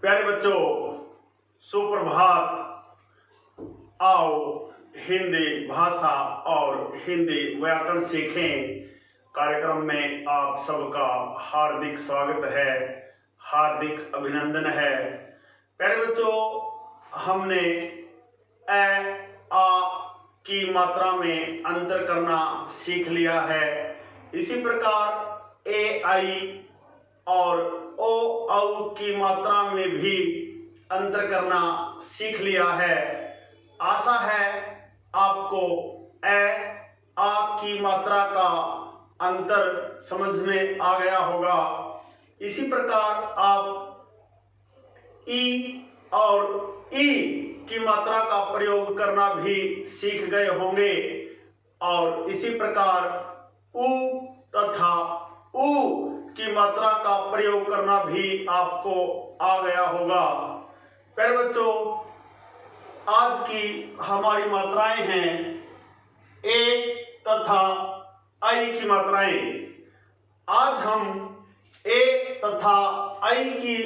प्यारे बच्चों, सुप्रभात। आओ हिंदी भाषा और हिंदी व्याकरण सीखें कार्यक्रम में आप सबका हार्दिक स्वागत है, हार्दिक अभिनंदन है। प्यारे बच्चों, हमने ए आ की मात्रा में अंतर करना सीख लिया है। इसी प्रकार ए आई और ओ औ की मात्रा में भी अंतर करना सीख लिया है। आशा है आपको ए आ की मात्रा का अंतर समझ में आ गया होगा। इसी प्रकार आप ई और ई की मात्रा का प्रयोग करना भी सीख गए होंगे और इसी प्रकार उ तथा उ की मात्रा का प्रयोग करना भी आपको आ गया होगा। प्यारे बच्चों, आज की हमारी मात्राएं हैं ए तथा आई की मात्राएं। आज हम ए तथा आई की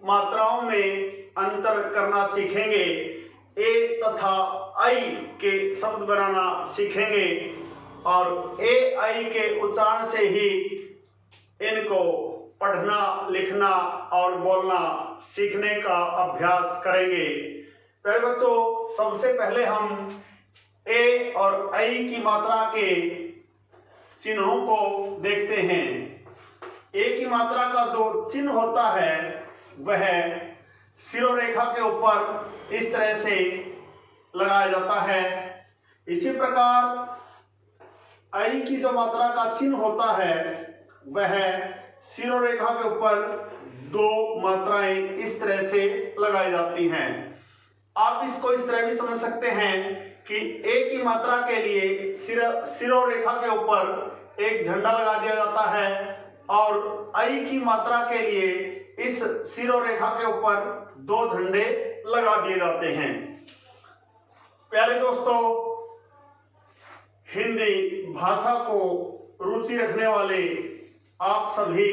मात्राओं में अंतर करना सीखेंगे। ए तथा आई के शब्द बनाना सीखेंगे और ए आई के उच्चारण से ही इनको पढ़ना, लिखना और बोलना सीखने का अभ्यास करेंगे। प्यारे बच्चों, सबसे पहले हम ए और आई की मात्रा के चिन्हों को देखते हैं। ए की मात्रा का जो चिन्ह होता है वह शिरोरेखा के ऊपर इस तरह से लगाया जाता है। इसी प्रकार आई की जो मात्रा का चिन्ह होता है वह शिरोरेखा के ऊपर दो मात्राएं इस तरह से लगाई जाती हैं। आप इसको इस तरह भी समझ सकते हैं कि ए की मात्रा के लिए शिरोरेखा के ऊपर एक झंडा लगा दिया जाता है और आई की मात्रा के लिए इस शिरोरेखा के ऊपर दो झंडे लगा दिए जाते हैं। प्यारे दोस्तों, हिंदी भाषा को रुचि रखने वाले आप सभी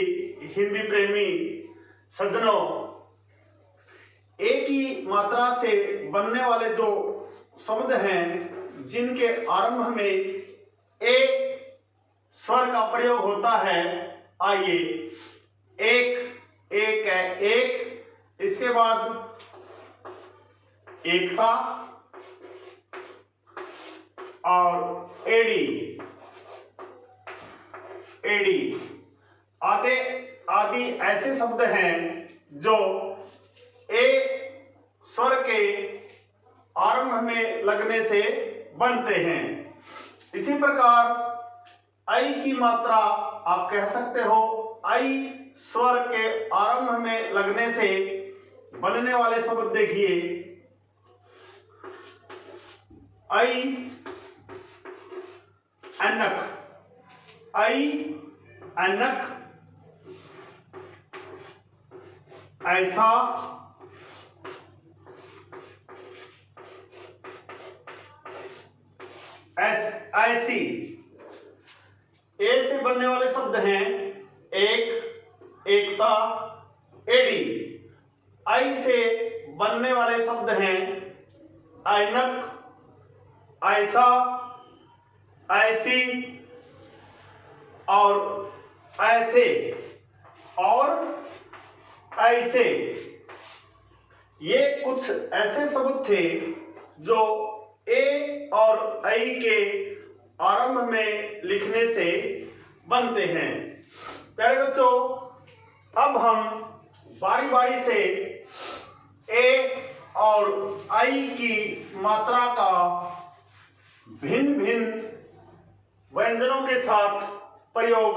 हिंदी प्रेमी सज्जनों, ए की मात्रा से बनने वाले जो शब्द हैं जिनके आरंभ में ए स्वर का प्रयोग होता है, आइए एक एक है एक, इसके बाद एकता और एडी एडी आदि ऐसे शब्द हैं जो ए स्वर के आरंभ में लगने से बनते हैं। इसी प्रकार आई की मात्रा आप कह सकते हो आई स्वर के आरंभ में लगने से बनने वाले शब्द देखिए, आई ऐनक, आई ऐनक, ऐसा, ऐसी। ए से बनने वाले शब्द हैं एक, एकता, एडी। आई से बनने वाले शब्द हैं ऐनक, ऐसा, ऐसी और ऐसे और ऐसे। ये कुछ ऐसे शब्द थे जो ए और आई के आरंभ में लिखने से बनते हैं। प्यारे बच्चों, अब हम बारी बारी से ए और आई की मात्रा का भिन्न भिन्न व्यंजनों के साथ प्रयोग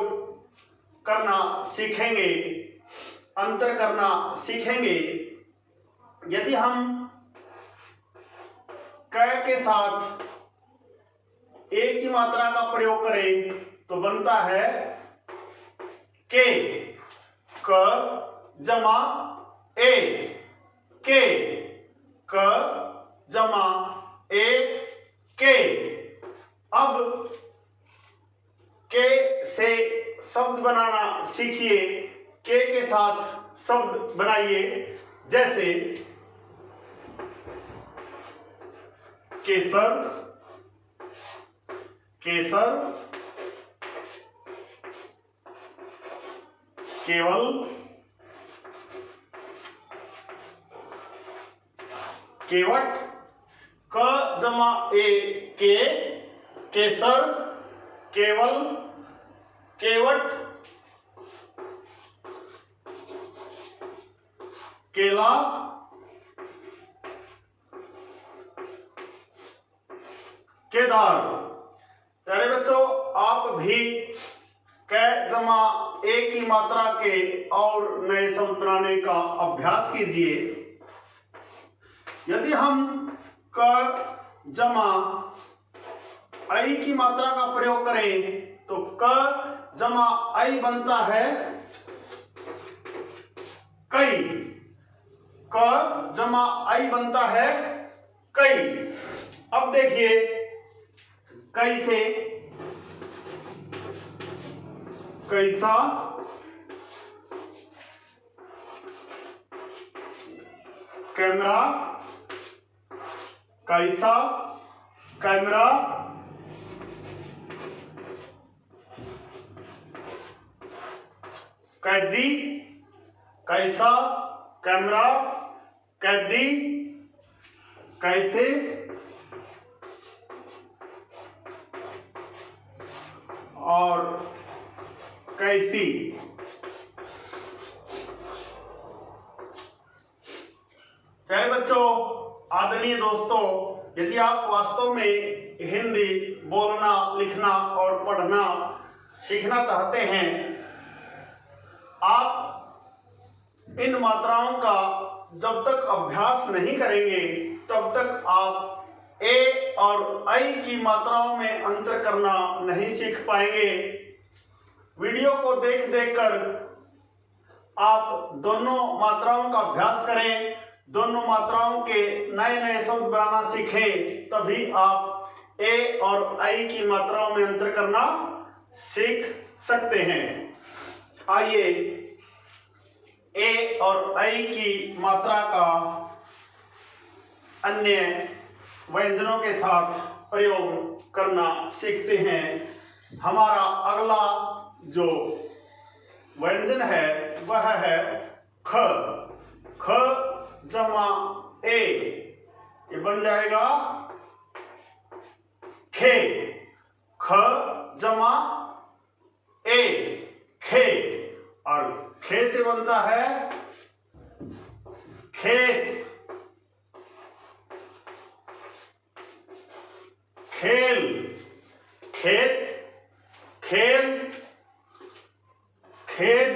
करना सीखेंगे, अंतर करना सीखेंगे। यदि हम क के साथ ए की मात्रा का प्रयोग करें तो बनता है के, क जमा ए, के, क जमा ए, के। अब के से शब्द बनाना सीखिए, के साथ शब्द बनाइए। जैसे केसर, केसर, केवल, केवट, क जमा ए के, केसर, केवल, केवट, केला, केदार। प्यारे बच्चों, आप भी क जमा ए की मात्रा के और नए शब्द बनाने का अभ्यास कीजिए। यदि हम क जमा आई की मात्रा का प्रयोग करें तो क जमा आई बनता है कई, क जमा आई बनता है कई। अब देखिए, कई से कैसा, कैमरा, कैसा, कैमरा, कैदी, कैसा, कैमरा, कैदी, कैसे, और कैसी। प्यारे बच्चों, आदरणीय दोस्तों, यदि आप वास्तव में हिंदी बोलना, लिखना और पढ़ना सीखना चाहते हैं, आप इन मात्राओं का जब तक अभ्यास नहीं करेंगे तब तक आप ए और आई की मात्राओं में अंतर करना नहीं सीख पाएंगे। वीडियो को देख देखकर आप दोनों मात्राओं का अभ्यास करें, दोनों मात्राओं के नए नए शब्द बनाना सीखें, तभी आप ए और आई की मात्राओं में अंतर करना सीख सकते हैं। आइए ए और आई की मात्रा का अन्य व्यंजनों के साथ प्रयोग करना सीखते हैं। हमारा अगला जो व्यंजन है वह है ख। ख जमा ए, ये बन जाएगा खे। ख जमा ए, खे, और खे से बनता है खेत, खेल, खेत, खेल, खेद,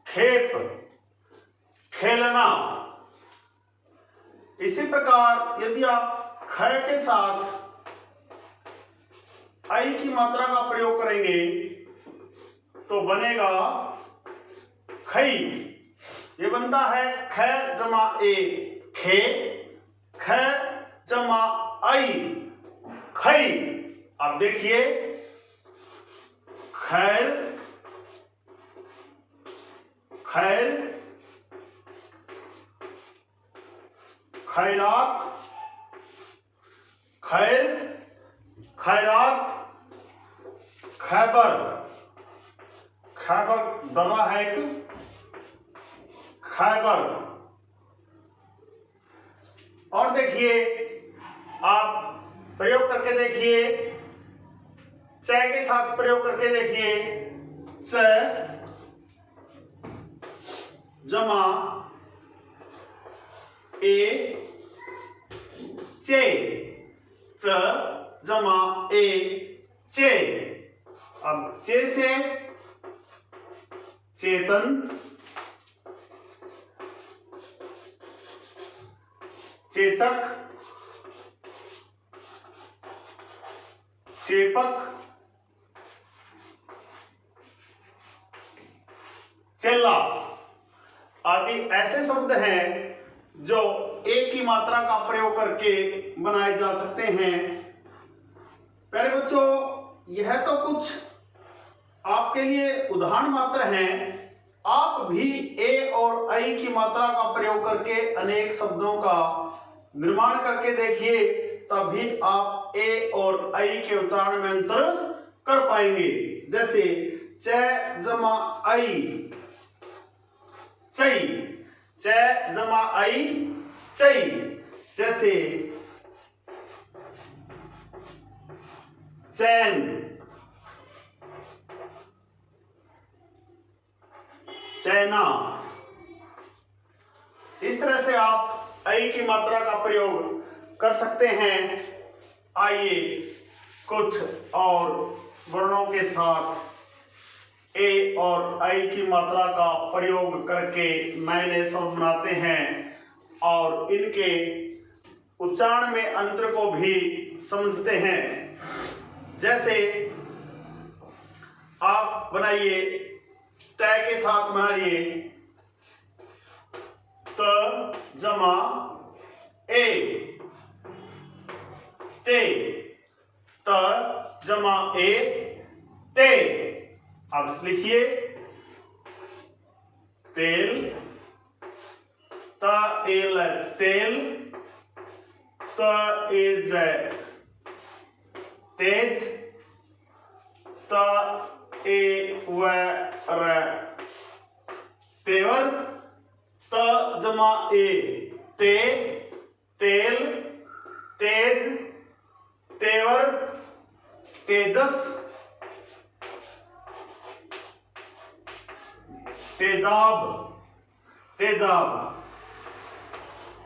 खेप, खेलना। इसी प्रकार यदि आप ख के साथ आई की मात्रा का प्रयोग करेंगे तो बनेगा खई। ये बनता है ख जमा ए, खे, ख जमा आई, खई। अब देखिए, खैर, खैर, खैरात, खैर, खैरात, खैबर, खैबर दर्रा है एक, खैबर। और देखिए, आप प्रयोग करके देखिए, च के साथ प्रयोग करके देखिए, च जमा ए, चे, च जमा ए, चे। अब चे से चेतन, चेतक, चेपक, चेला आदि ऐसे शब्द हैं जो एक की मात्रा का प्रयोग करके बनाए जा सकते हैं। प्यारे बच्चों, यह तो कुछ आपके लिए उदाहरण मात्र हैं। आप भी ए और आई की मात्रा का प्रयोग करके अनेक शब्दों का निर्माण करके देखिए, तभी आप ए और आई के उच्चारण में अंतर कर पाएंगे। जैसे च जमा आई चई, च जमा आई चई। जैसे चैन, चैना। इस तरह से आप आई की मात्रा का प्रयोग कर सकते हैं। आइए कुछ और वर्णों के साथ ए और आई की मात्रा का प्रयोग करके नए नए शब्द बनाते हैं और इनके उच्चारण में अंतर को भी समझते हैं। जैसे आप बनाइए, तय के साथ बनाइए, त जमा ए ते, त जमा ए ते। अब लिखिए तेल, त एल तेल, त एज तेज, त ए व र तेवर, त जमा ए ते तेल, तेज, तेवर, तेजस, तेजाब, तेजाब।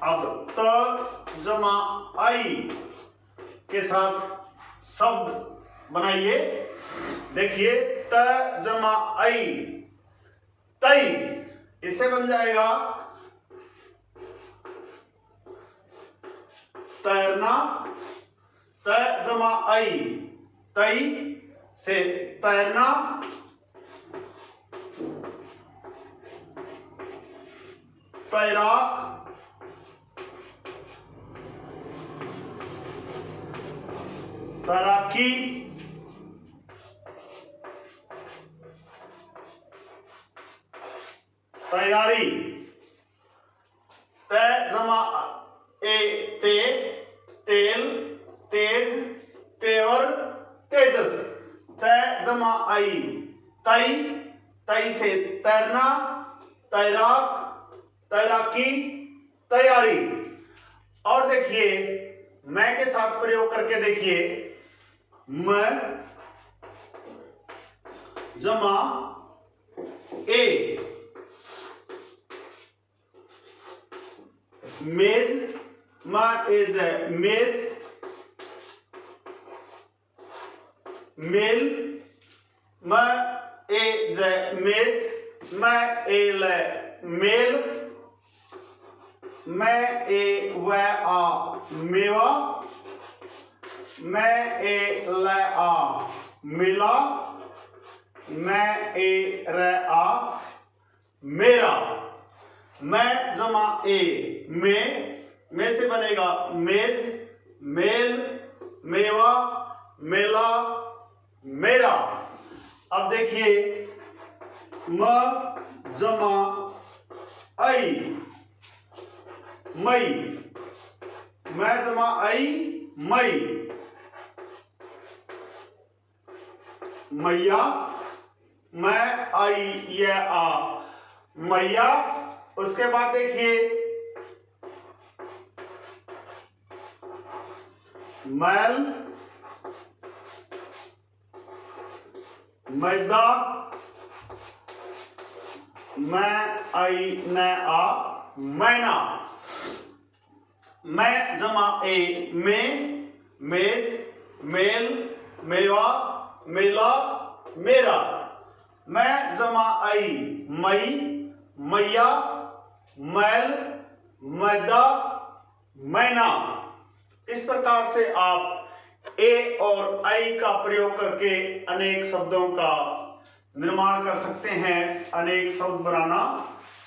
अब त जमा आई के साथ शब्द बनाइए। देखिए त जमा आई तई, इससे बन जाएगा तैरना। त जमा आई तई से तैरना, तैराक, तैराकी, तैयारी। ते जमा ए ते तेल, तेज, तेवर, तेजस। ते जमा आई तई, तई से तैरना, तैराक, तैराकी, तैयारी। और देखिए मैं के साथ प्रयोग करके देखिए, म जमा ए मेज, म एज मेज, मेल, म एज मेज, म एल मेल, मैं ए व आ मेवा, मैं ए ल आ मिला, मैं ए र आ मेरा। मैं जमा ए में से बनेगा मेज, मेल, मेवा, मेला, मेरा। अब देखिए म जमा आई मई, मैं जमा आई मई, मैया, मैं आई ये आ मैया। उसके बाद देखिए मैल, मैदा, मैं आई न आ मैना। मैं जमा ए में मेज, मेल, मेवा, मेला, मेरा। मैं जमा आई मई, मैया, मैल, मैदा, मैना। इस प्रकार से आप ए और आई का प्रयोग करके अनेक शब्दों का निर्माण कर सकते हैं, अनेक शब्द बनाना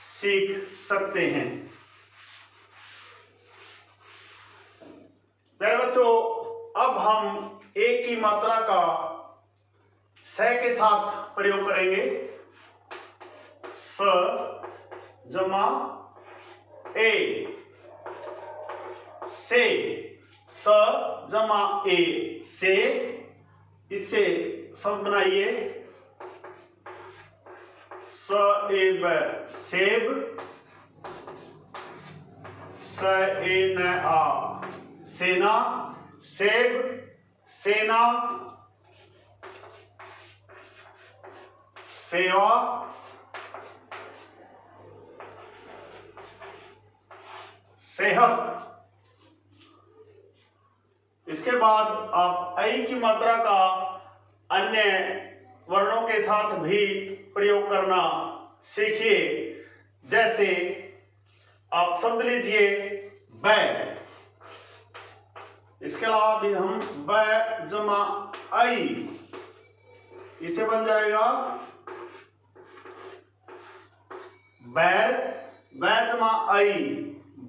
सीख सकते हैं। प्यारे बच्चों, अब हम ए की मात्रा का से के साथ प्रयोग करेंगे। स जमा ए, से, स जमा ए, से। इससे शब्द बनाइए, स एब सेब, स ए न आ सेना, सेब, सेना, सेवा, सेहत। इसके बाद आप ऐ की मात्रा का अन्य वर्णों के साथ भी प्रयोग करना सीखिए। जैसे आप शब्द लीजिए बै, इसके अलावा भी हम बै जमा आई, इसे बन जाएगा बैर, बै जमा आई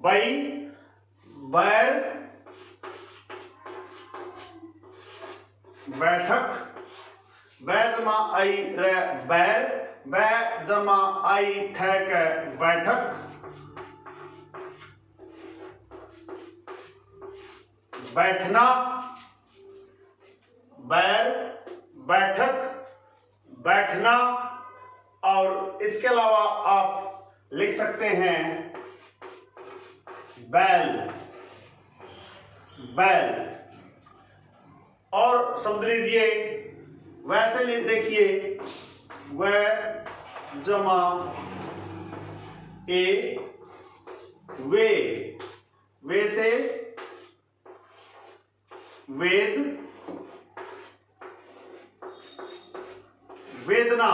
बई, बैर, बैठक, बै जमा आई रे बैर, बै जमा आई ठैक बैठक, बैठना, बैर, बैठक, बैठना। और इसके अलावा आप लिख सकते हैं बैल, बैल। और शब्द लीजिए वैसे ही, देखिए वह जमा ए वे, वे से वेद, वेदना,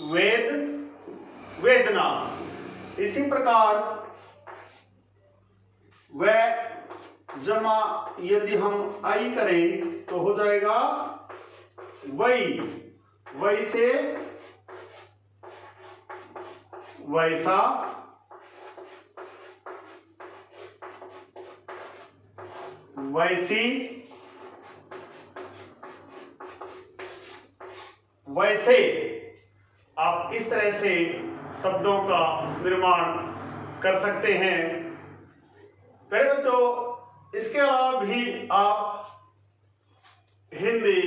वेद, वेदना। इसी प्रकार वह जमा यदि हम आई करें तो हो जाएगा वही, वही से वैसा, वैसी, वैसे। आप इस तरह से शब्दों का निर्माण कर सकते हैं। प्यारे बच्चों, इसके अलावा भी आप हिंदी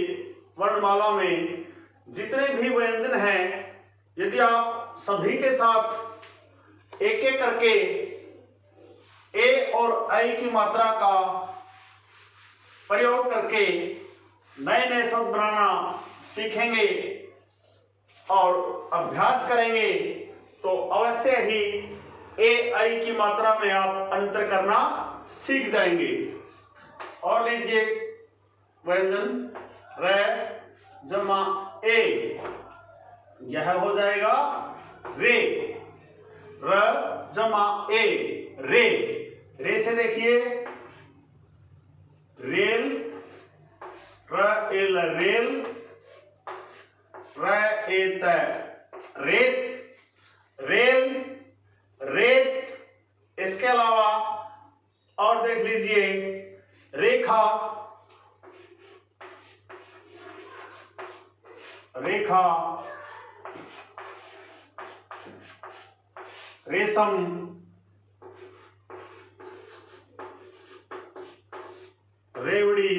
वर्णमाला में जितने भी व्यंजन हैं, यदि आप सभी के साथ एक एक करके ए और ऐ की मात्रा का प्रयोग करके नए नए शब्द बनाना सीखेंगे और अभ्यास करेंगे तो अवश्य ही ए ऐ की मात्रा में आप अंतर करना सीख जाएंगे। और लीजिए व्यंजन रे जमा ए, यह हो जाएगा रे, र जमा ए रे। रे से देखिए रेल, र एल रेल, र एत रेत, रेल, रेत। इसके अलावा और देख लीजिए रेखा, रेखा, रेशम, रेवड़ी,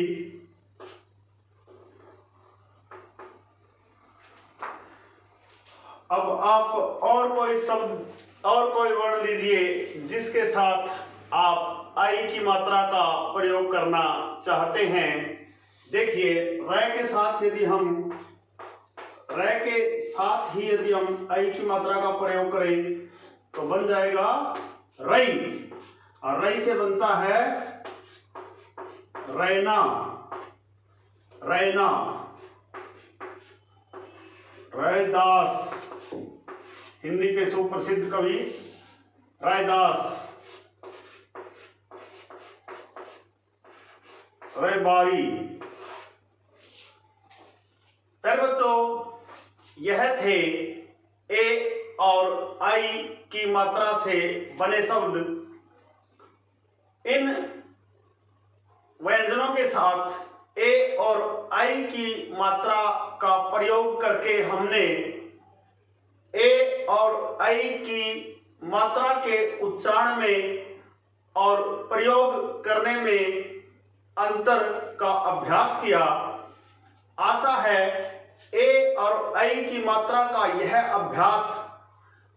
अब आप और कोई शब्द और कोई वर्ण लीजिए जिसके साथ आप आई की मात्रा का प्रयोग करना चाहते हैं। देखिए रै के साथ यदि हम रै के साथ ही यदि हम आई की मात्रा का प्रयोग करें तो बन जाएगा रई, और रई से बनता है रैना, रैना, रैदास, हिंदी के सुप्रसिद्ध कवि रैदास, रैबारी। प्यारे बच्चों, यह थे ए और आई की मात्रा से बने शब्द। इन व्यंजनों के साथ ए और आई की मात्रा का प्रयोग करके हमने ए और आई की मात्रा के उच्चारण में और प्रयोग करने में अंतर का अभ्यास किया। आशा है ए और आई की मात्रा का यह अभ्यास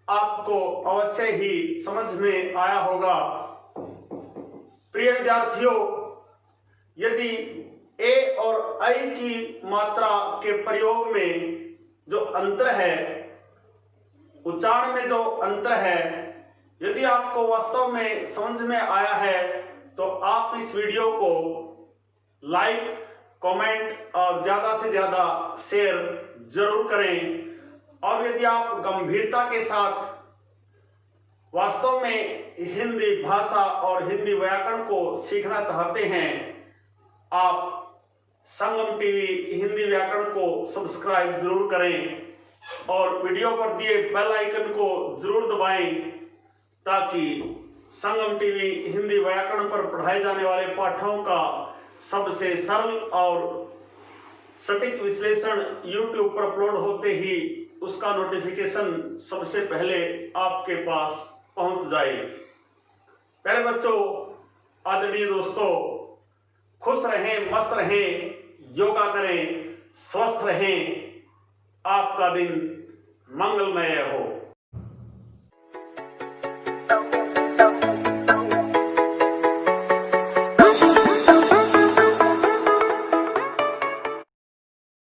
आपको अवश्य ही समझ में आया होगा। प्रिय विद्यार्थियों, यदि ए और आई की मात्रा के प्रयोग में जो अंतर है, उच्चारण में जो अंतर है, यदि आपको वास्तव में समझ में आया है तो आप इस वीडियो को लाइक, कमेंट और ज़्यादा से ज़्यादा शेयर जरूर करें। और यदि आप गंभीरता के साथ वास्तव में हिंदी भाषा और हिंदी व्याकरण को सीखना चाहते हैं, आप संगम टीवी हिंदी व्याकरण को सब्सक्राइब जरूर करें और वीडियो पर दिए बेल आइकन को जरूर दबाएं, ताकि संगम टीवी हिंदी व्याकरण पर पढ़ाए जाने वाले पाठों का सबसे सरल और सटीक विश्लेषण YouTube पर अपलोड होते ही उसका नोटिफिकेशन सबसे पहले आपके पास पहुंच जाए। प्यारे बच्चों, आदरणीय दोस्तों, खुश रहें, मस्त रहें, योगा करें, स्वस्थ रहें, आपका दिन मंगलमय हो।